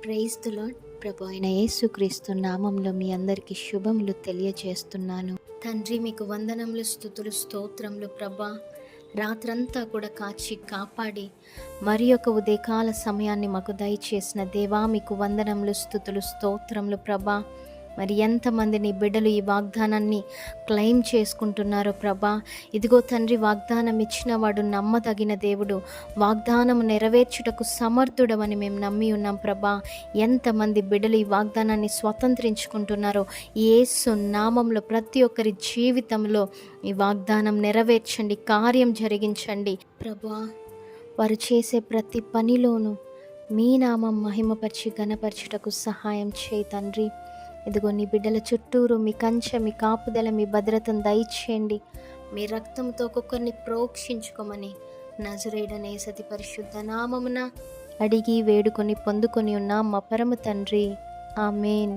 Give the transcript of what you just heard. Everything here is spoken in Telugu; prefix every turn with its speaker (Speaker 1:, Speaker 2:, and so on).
Speaker 1: Praise the lord. ప్రభు అయిన యేసుక్రీస్తు నామంలో మీ అందరికీ శుభములు తెలియజేస్తున్నాను. తండ్రి, మీకు వందనములు, స్తుతులు, స్తోత్రములు ప్రభా. రాత్రంతా కూడా కాచి కాపాడి మరి ఒక ఉదయకాల సమయాన్ని మాకు దయచేసిన దేవా, మీకు వందనములు, స్తుతులు, స్తోత్రములు ప్రభా. మరి ఎంతమంది నీ బిడ్డలు ఈ వాగ్దానాన్ని క్లెయిమ్ చేసుకుంటున్నారో ప్రభా. ఇదిగో తండ్రి, వాగ్దానం ఇచ్చిన వాడు నమ్మదగిన దేవుడు, వాగ్దానము నెరవేర్చుటకు సమర్థుడవని మేము నమ్మి ఉన్నాం ప్రభా. ఎంతమంది బిడ్డలు ఈ వాగ్దానాన్ని స్వతంత్రించుకుంటున్నారో యేసు నామంలో ప్రతి ఒక్కరి జీవితంలో ఈ వాగ్దానం నెరవేర్చండి, కార్యం జరిగించండి ప్రభా. వారు చేసే ప్రతి పనిలోనూ మీ నామం మహిమపరిచి ఘనపరచుటకు సహాయం చేయి తండ్రి. ఇదిగో నీ బిడ్డల చుట్టూరు మీ కంచె, మీ కాపుదల, మీ భద్రతను దయచేయండి. మీ రక్తంతో ఒక్కొక్కరిని ప్రోక్షించుకోమని నజరేయుడైన యేసతి పరిశుద్ధ నామమున అడిగి వేడుకొని పొందుకొని ఉన్నాం మా పరమ తండ్రి. ఆమేన్.